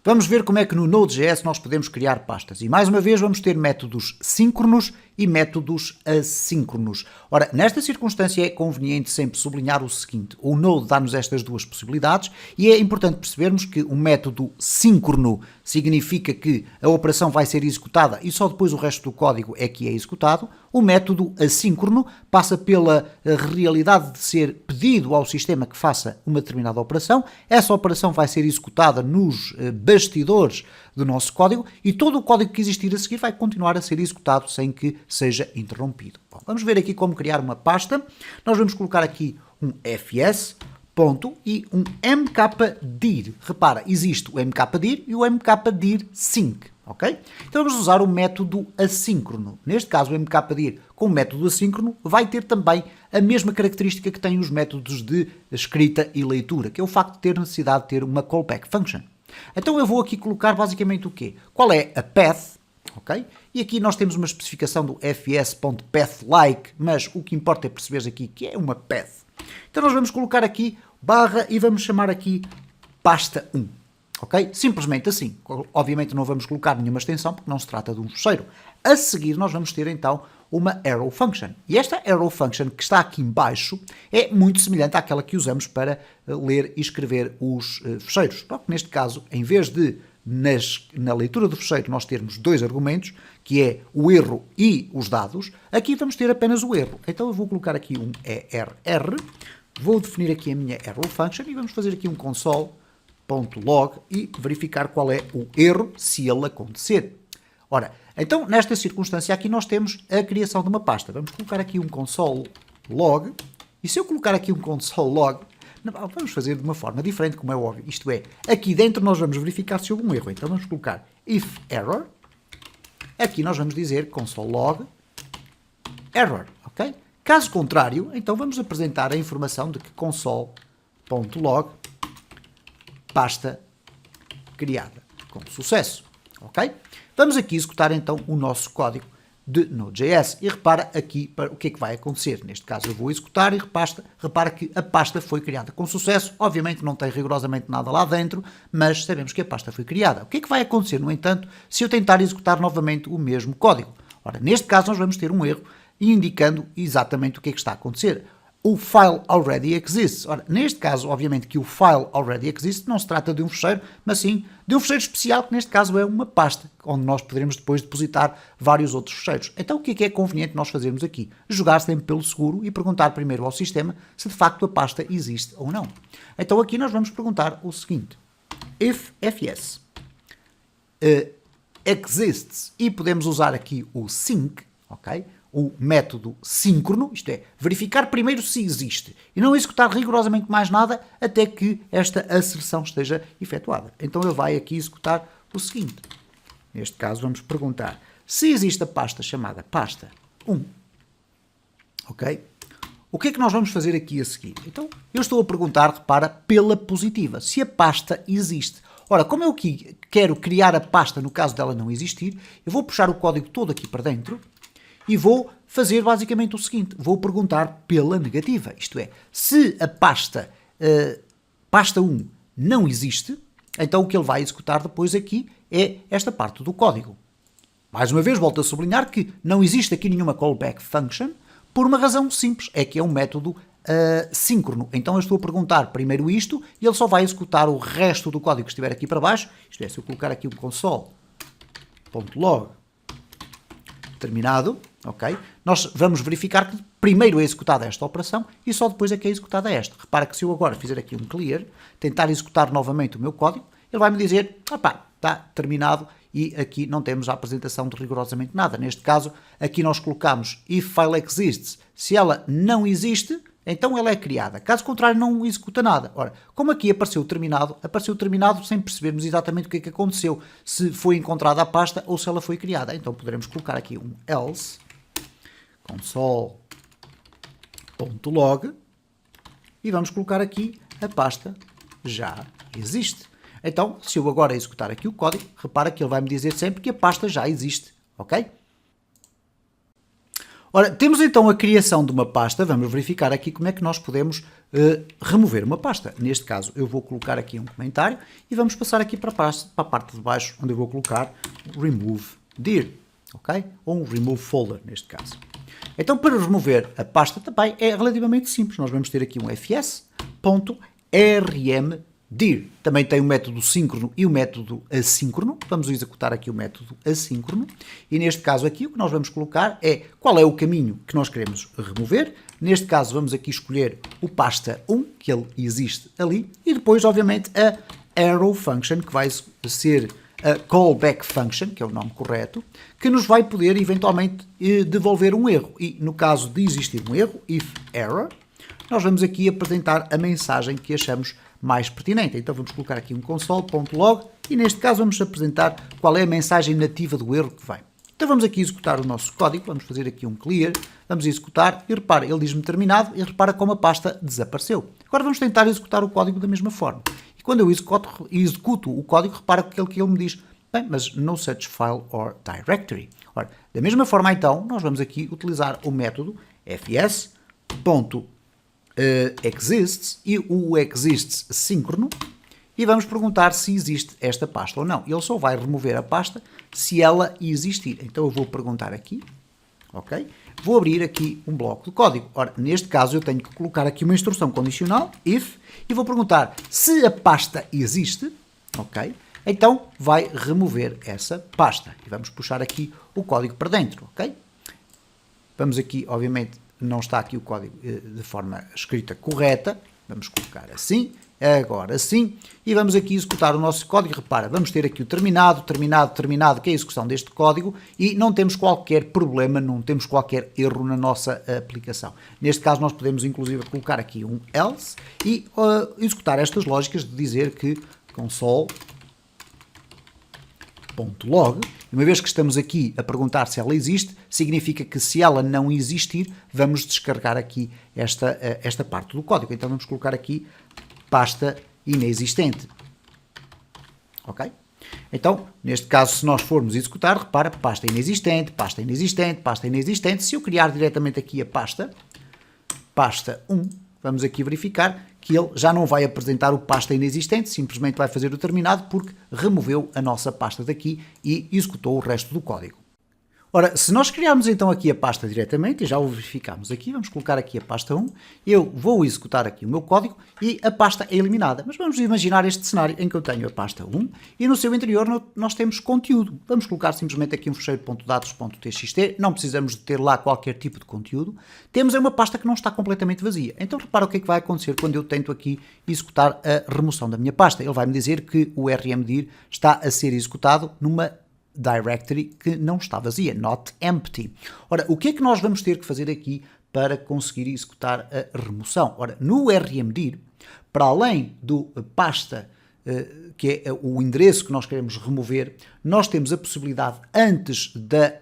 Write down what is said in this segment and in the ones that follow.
Vamos ver como é que no Node.js nós podemos criar pastas. E mais uma vez vamos ter métodos síncronos e métodos assíncronos. Ora, nesta circunstância é conveniente sempre sublinhar o seguinte. O Node dá-nos estas duas possibilidades e é importante percebermos que o método síncrono significa que a operação vai ser executada e só depois o resto do código é que é executado. O método assíncrono passa pela realidade de ser pedido ao sistema que faça uma determinada operação. Essa operação vai ser executada nos bastidores do nosso código e todo o código que existir a seguir vai continuar a ser executado sem que seja interrompido. Bom, vamos ver aqui como criar uma pasta. Nós vamos colocar aqui um fs, ponto, e um mkdir. Repara, existe o mkdir e o mkdir sync, ok? Então vamos usar o método assíncrono. Neste caso, o mkdir com o método assíncrono vai ter também a mesma característica que têm os métodos de escrita e leitura, que é o facto de ter necessidade de ter uma callback function. Então eu vou aqui colocar basicamente o quê? Qual é a path, ok? E aqui nós temos uma especificação do fs.pathlike, mas o que importa é perceber aqui que é uma path. Então nós vamos colocar aqui barra e vamos chamar aqui pasta 1, ok? Simplesmente assim. Obviamente não vamos colocar nenhuma extensão porque não se trata de um fecheiro. A seguir nós vamos ter então uma arrow function. E esta arrow function que está aqui em baixo é muito semelhante àquela que usamos para ler e escrever os fecheiros. Só que neste caso, em vez de na leitura do fecheiro nós termos dois argumentos, que é o erro e os dados, aqui vamos ter apenas o erro. Então eu vou colocar aqui um err, vou definir aqui a minha arrow function e vamos fazer aqui um console.log e verificar qual é o erro se ele acontecer. Ora, então nesta circunstância aqui nós temos a criação de uma pasta. Vamos colocar aqui um console.log e se eu colocar aqui um console.log, vamos fazer de uma forma diferente, como é óbvio. Isto é, aqui dentro nós vamos verificar se houve um erro. Então vamos colocar if error. Aqui nós vamos dizer console.log error, ok? Caso contrário, então vamos apresentar a informação de que console.log pasta criada com sucesso, ok? Vamos aqui executar então o nosso código de Node.js e repara aqui para o que é que vai acontecer. Neste caso eu vou executar e repara que a pasta foi criada com sucesso. Obviamente não tem rigorosamente nada lá dentro, mas sabemos que a pasta foi criada. O que é que vai acontecer, no entanto, se eu tentar executar novamente o mesmo código? Ora, neste caso nós vamos ter um erro indicando exatamente o que é que está a acontecer. O file already exists. Ora, neste caso, obviamente que o file already exists não se trata de um fecheiro, mas sim de um fecheiro especial, que neste caso é uma pasta, onde nós poderemos depois depositar vários outros fecheiros. Então o que é conveniente nós fazermos aqui? Jogar sempre pelo seguro e perguntar primeiro ao sistema se de facto a pasta existe ou não. Então aqui nós vamos perguntar o seguinte: if fs exists, e podemos usar aqui o sync, ok? O método síncrono, isto é, verificar primeiro se existe e não executar rigorosamente mais nada até que esta asserção esteja efetuada. Então ele vai aqui executar o seguinte. Neste caso vamos perguntar se existe a pasta chamada pasta 1. Ok? O que é que nós vamos fazer aqui a seguir? Então eu estou a perguntar, repara, pela positiva, se a pasta existe. Ora, como eu aqui quero criar a pasta no caso dela não existir, eu vou puxar o código todo aqui para dentro e vou fazer basicamente o seguinte, vou perguntar pela negativa, isto é, se a pasta 1 não existe, então o que ele vai executar depois aqui é esta parte do código. Mais uma vez, volto a sublinhar que não existe aqui nenhuma callback function, por uma razão simples, é que é um método síncrono. Então eu estou a perguntar primeiro isto e ele só vai executar o resto do código que estiver aqui para baixo, isto é, se eu colocar aqui um console.log terminado, ok? Nós vamos verificar que primeiro é executada esta operação e só depois é que é executada esta. Repara que se eu agora fizer aqui um clear, tentar executar novamente o meu código, ele vai me dizer, opá, está terminado e aqui não temos a apresentação de rigorosamente nada. Neste caso, aqui nós colocamos if file exists. Se ela não existe, então ela é criada. Caso contrário, não executa nada. Ora, como aqui apareceu terminado sem percebermos exatamente o que é que aconteceu, se foi encontrada a pasta ou se ela foi criada. Então poderemos colocar aqui um else console.log e vamos colocar aqui a pasta já existe. Então, se eu agora executar aqui o código, repara que ele vai me dizer sempre que a pasta já existe, ok? Ora, temos então a criação de uma pasta, vamos verificar aqui como é que nós podemos remover uma pasta. Neste caso, eu vou colocar aqui um comentário e vamos passar aqui para a parte de baixo, onde eu vou colocar remove dir, ok? Ou um remove folder, neste caso. Então, para remover a pasta também é relativamente simples. Nós vamos ter aqui um fs.rmdir. Também tem o método síncrono e o método assíncrono. Vamos executar aqui o método assíncrono. E neste caso aqui, o que nós vamos colocar é qual é o caminho que nós queremos remover. Neste caso, vamos aqui escolher o pasta 1, que ele existe ali. E depois, obviamente, a arrow function, que vai ser a callback function, que é o nome correto, que nos vai poder eventualmente devolver um erro. E no caso de existir um erro, if error, nós vamos aqui apresentar a mensagem que achamos mais pertinente. Então vamos colocar aqui um console.log e neste caso vamos apresentar qual é a mensagem nativa do erro que vem. Então vamos aqui executar o nosso código, vamos fazer aqui um clear, vamos executar e repara, ele diz-me terminado e repara como a pasta desapareceu. Agora vamos tentar executar o código da mesma forma. E quando eu executo o código, repara que ele me diz, bem, mas no such file or directory. Ora, da mesma forma então, nós vamos aqui utilizar o método fs.exists e o exists síncrono e vamos perguntar se existe esta pasta ou não. Ele só vai remover a pasta se ela existir. Então eu vou perguntar aqui, ok? Vou abrir aqui um bloco de código. Ora, neste caso eu tenho que colocar aqui uma instrução condicional, if, e vou perguntar se a pasta existe, ok? Então vai remover essa pasta. E vamos puxar aqui o código para dentro, ok? Vamos aqui, obviamente, não está aqui o código de forma escrita correta. Vamos colocar assim, agora sim, e vamos aqui executar o nosso código. Repara, vamos ter aqui o terminado, que é a execução deste código, e não temos qualquer problema, não temos qualquer erro na nossa aplicação. Neste caso nós podemos inclusive colocar aqui um else e executar estas lógicas de dizer que console.log, uma vez que estamos aqui a perguntar se ela existe, significa que se ela não existir, vamos descarregar aqui esta parte do código. Então vamos colocar aqui pasta inexistente. Ok? Então, neste caso, se nós formos executar, repara, pasta inexistente, pasta inexistente, pasta inexistente. Se eu criar diretamente aqui a pasta 1, vamos aqui verificar que ele já não vai apresentar o pasta inexistente, simplesmente vai fazer o terminado porque removeu a nossa pasta daqui e executou o resto do código. Ora, se nós criarmos então aqui a pasta diretamente, e já o verificamos aqui, vamos colocar aqui a pasta 1, eu vou executar aqui o meu código e a pasta é eliminada. Mas vamos imaginar este cenário em que eu tenho a pasta 1 e no seu interior nós temos conteúdo. Vamos colocar simplesmente aqui um fecheiro.dados.txt, não precisamos de ter lá qualquer tipo de conteúdo. Temos uma pasta que não está completamente vazia. Então repara o que é que vai acontecer quando eu tento aqui executar a remoção da minha pasta. Ele vai me dizer que o rmdir está a ser executado numa directory que não está vazia, not empty. Ora, o que é que nós vamos ter que fazer aqui para conseguir executar a remoção? Ora, no rmdir, para além do pasta, que é o endereço que nós queremos remover, nós temos a possibilidade, antes da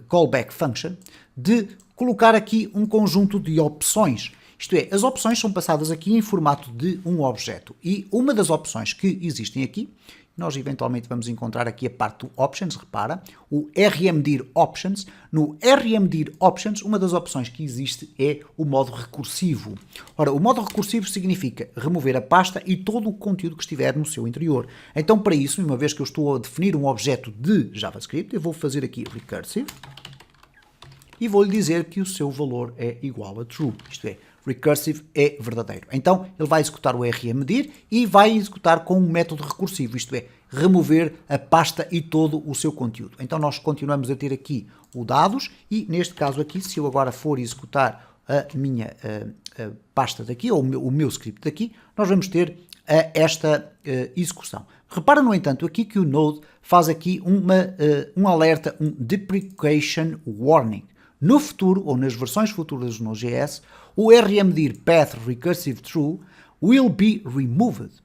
callback function, de colocar aqui um conjunto de opções. Isto é, as opções são passadas aqui em formato de um objeto. E uma das opções que existem aqui, nós eventualmente vamos encontrar aqui a parte do Options, repara, o rmdir Options. No rmdir Options, uma das opções que existe é o modo recursivo. Ora, o modo recursivo significa remover a pasta e todo o conteúdo que estiver no seu interior. Então, para isso, uma vez que eu estou a definir um objeto de JavaScript, eu vou fazer aqui recursive e vou-lhe dizer que o seu valor é igual a true, isto é, recursive é verdadeiro. Então, ele vai executar o rmdir e vai executar com um método recursivo, isto é, remover a pasta e todo o seu conteúdo. Então, nós continuamos a ter aqui o dados e, neste caso aqui, se eu agora for executar a minha pasta daqui, ou o meu script daqui, nós vamos ter esta execução. Repara, no entanto, aqui que o Node faz aqui um alerta, um deprecation warning. No futuro, ou nas versões futuras do Node.js, o rmdir path recursive true will be removed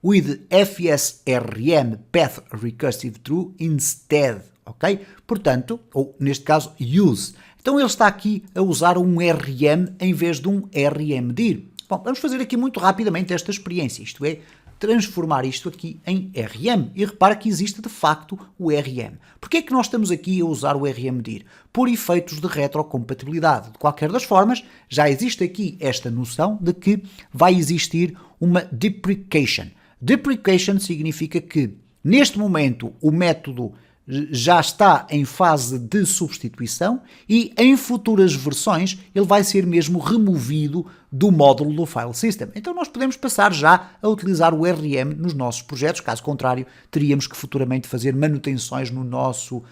with fsrm path recursive true instead, ok? Portanto, ou neste caso, use. Então ele está aqui a usar um rm em vez de um rmdir. Bom, vamos fazer aqui muito rapidamente esta experiência, isto é, transformar isto aqui em RM. E repara que existe de facto o RM. Porquê é que nós estamos aqui a usar o RMDIR? Por efeitos de retrocompatibilidade. De qualquer das formas, já existe aqui esta noção de que vai existir uma deprecation. Deprecation significa que, neste momento, o método já está em fase de substituição e em futuras versões ele vai ser mesmo removido do módulo do file system. Então nós podemos passar já a utilizar o RM nos nossos projetos, caso contrário teríamos que futuramente fazer manutenções no nosso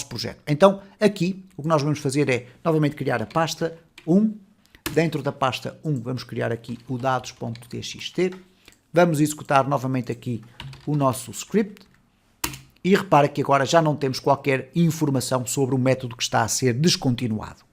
projeto. Então aqui o que nós vamos fazer é novamente criar a pasta 1, dentro da pasta 1 vamos criar aqui o dados.txt, vamos executar novamente aqui o nosso script. E repara que agora já não temos qualquer informação sobre o método que está a ser descontinuado.